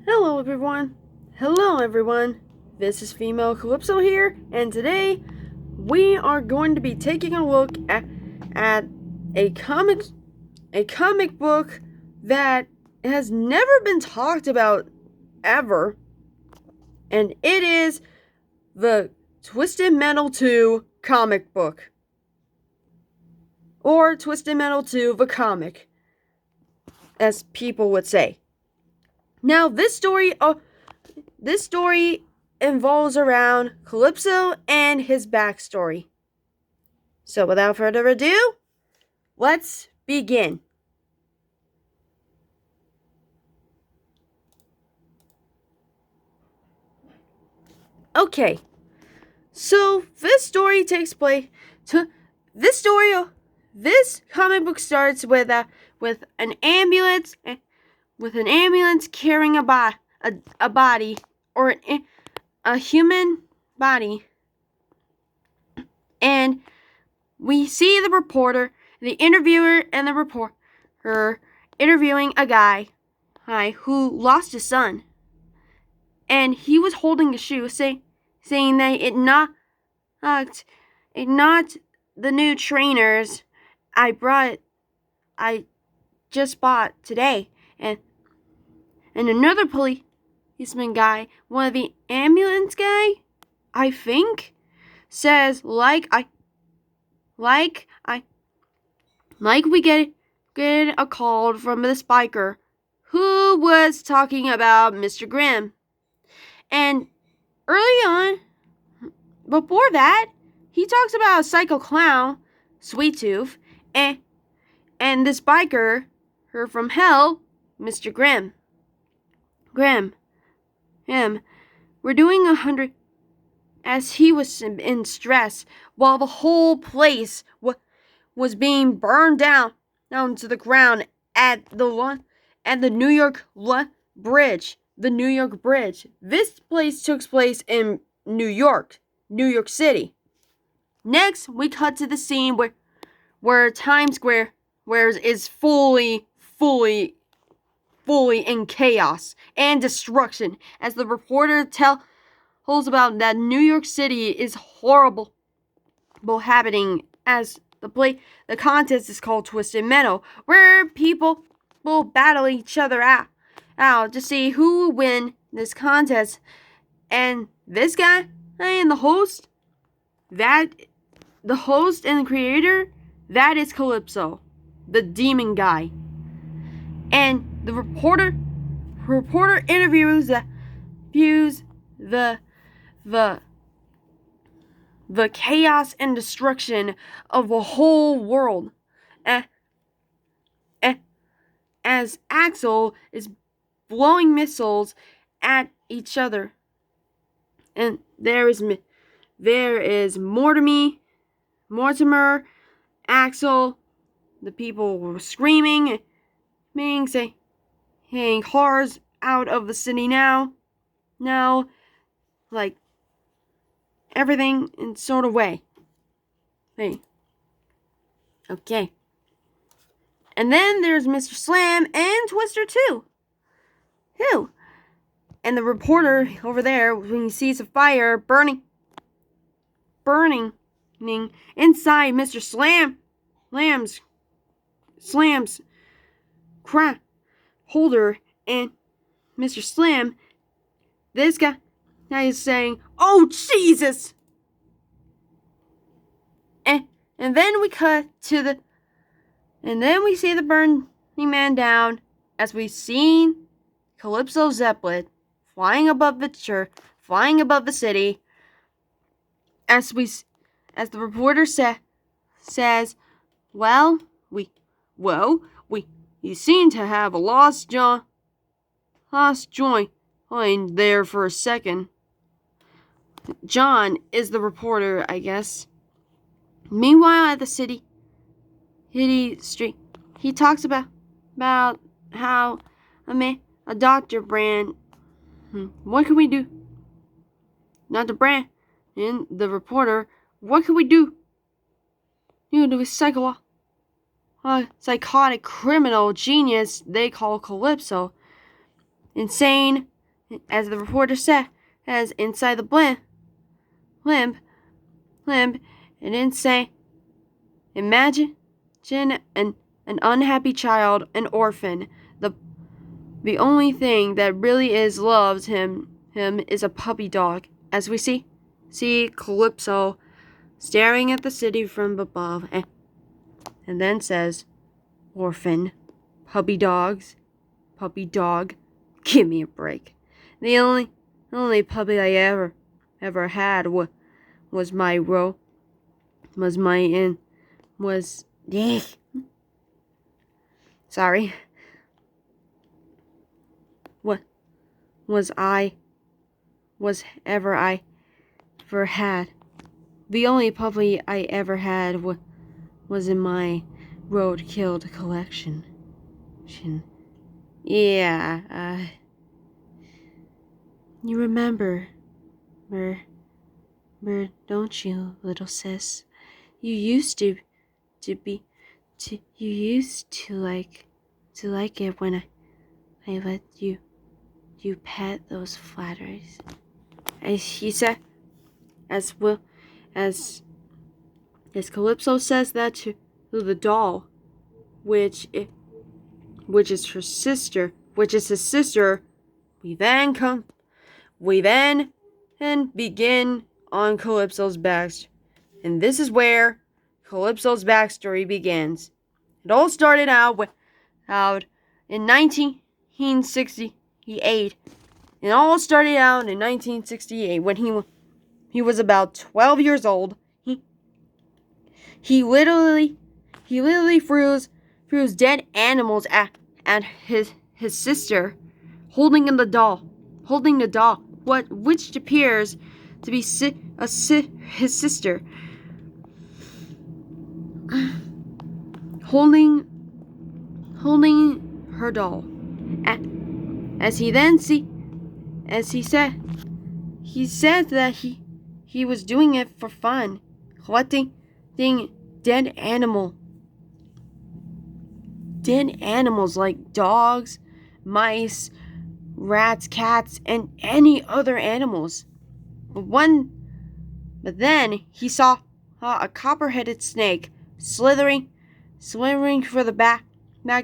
Hello everyone. Hello everyone. This is female Calypso here, and today we are going to be taking a look at a comic book that has never been talked about ever, and it is the Twisted Metal 2 comic book, or Twisted Metal 2 the comic, as people would say. Now this story involves around Calypso and his backstory. So without further ado, let's begin. Okay, so this story takes place. This comic book starts with an ambulance carrying a body, or a human body, and we see the reporter, the interviewer, and the reporter interviewing a guy who lost his son, and he was holding a shoe, saying that it not the new trainers I just bought today, and another policeman guy, one of the ambulance guy, I think, says like we get a call from this biker who was talking about Mr. Grimm. And early on, before that, he talks about a psycho clown, Sweet Tooth, and this biker, her from hell, Mr. Grimm. Him. We're doing 100, as he was in stress while the whole place was being burned down to the ground at the New York Bridge. The New York Bridge. This place took place in New York City. Next, we cut to the scene where Times Square is fully in chaos and destruction, as the reporter tells about that New York City is horrible happening, as the contest is called Twisted Metal, where people will battle each other out to see who will win this contest. And this guy and the host and the creator, that is Calypso, the demon guy. And the reporter interviews the chaos and destruction of the whole world, as Axel is blowing missiles at each other. And there is Mortimer, Axel. The people were screaming, saying cars out of the city now, like everything in sort of way. Hey, okay. And then there's Mr. Slam and Twister too. And the reporter over there, when he sees a fire burning inside Mr. Slam's crap holder, and Mr. Slam, this guy is saying, "Oh Jesus!" And then we cut to and then we see the burning man down, as we've seen Calypso Zeppelin flying above the city, as the reporter says, you seem to have a lost joint there for a second. John is the reporter, I guess. Meanwhile, at the city street, he talks about how a doctor brand. What can we do? Not the brand. And the reporter, what can we do? To psychotic criminal genius they call Calypso. Insane as the reporter said, as inside the limb, and then say, imagine an unhappy child, an orphan. The only thing that really loves him is a puppy dog. As we see Calypso staring at the city from above, and then says, orphan, puppy dog, give me a break. The only puppy I ever had was my sorry. I ever had. The only puppy I ever had was in my road-killed collection. Yeah, you remember, don't you, little sis? You used to like it when I let you pet those flatteries. As he said, as Calypso says that to the doll, which is his sister. We then begin on Calypso's backstory, and this is where Calypso's backstory begins. It all started out in 1968. It all started out in 1968 when he was about 12 years old. He literally threw dead animals at his sister, holding the doll, which appears to be his sister, holding her doll. As he said that he was doing it for fun, collecting dead animals like dogs, mice, rats, cats, and any other animals. But then he saw a copper-headed snake slithering for the back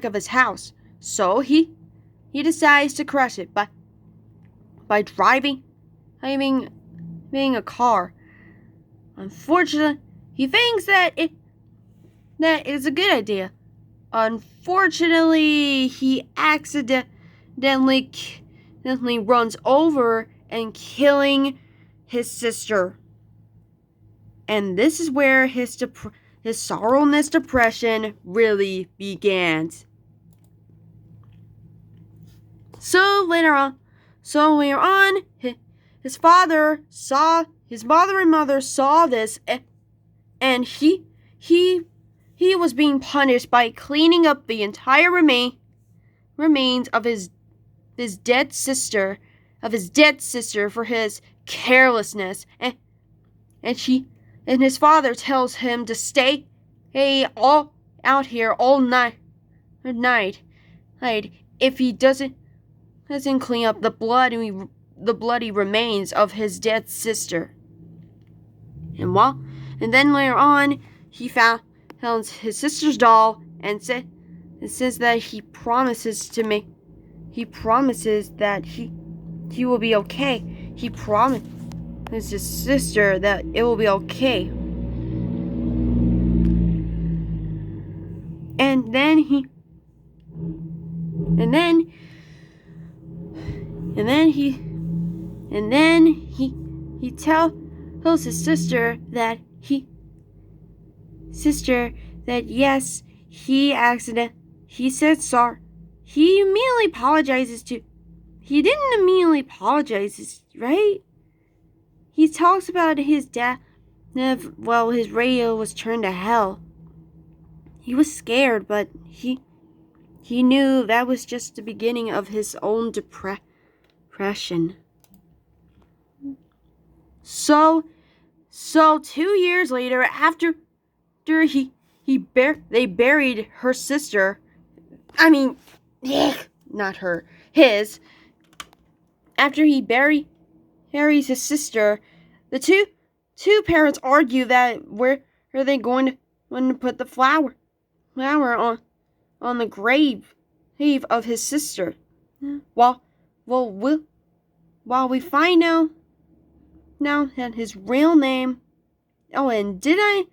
of his house. So he decides to crush it by driving a car. Unfortunately, he thinks that is a good idea. Unfortunately, he accidentally runs over and killing his sister. And this is where his sorrowness depression really begins. So later on, his mother and mother saw this, and he was being punished by cleaning up the entire remains of his dead sister for his carelessness, and his father tells him to stay all out here all night if he doesn't clean up the bloody remains of his dead sister. And then later on, he found his sister's doll and says that he promises that he will be okay. He promised his sister that it will be okay. And then he tells his sister that yes, he said sorry. He didn't immediately apologize, right? He talks about his dad. Well, his radio was turned to hell. He was scared, but he knew that was just the beginning of his own depression. So 2 years later, after they buried her sister, not her, his, After he buries his sister, the two parents argue that where are they going to put the flower on the grave of his sister. While we find out now that his real name. Oh, and did I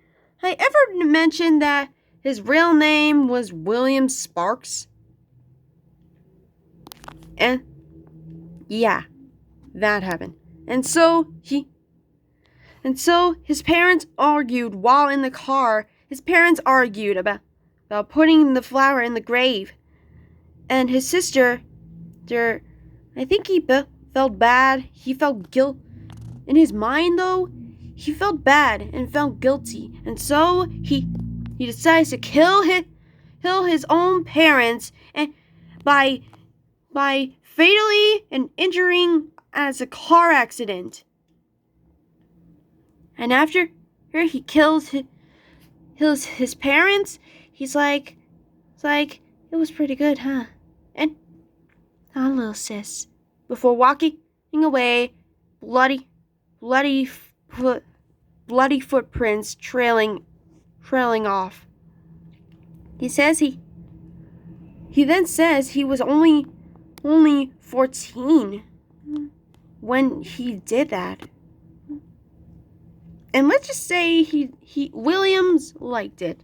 ever mention that his real name was William Sparks? And yeah, that happened. And so his parents argued while in the car. His parents argued about putting the flower in the grave. And his sister, I think he felt bad. He felt guilt. In his mind, though, he felt bad and felt guilty. And so he decides to kill his own parents and by fatally and injuring as a car accident. And after he kills his parents, he's like, it was pretty good, huh? And oh, little sis. Before walking away, bloody footprints trailing off. He then says he was only 14 when he did that. And let's just say Williams liked it.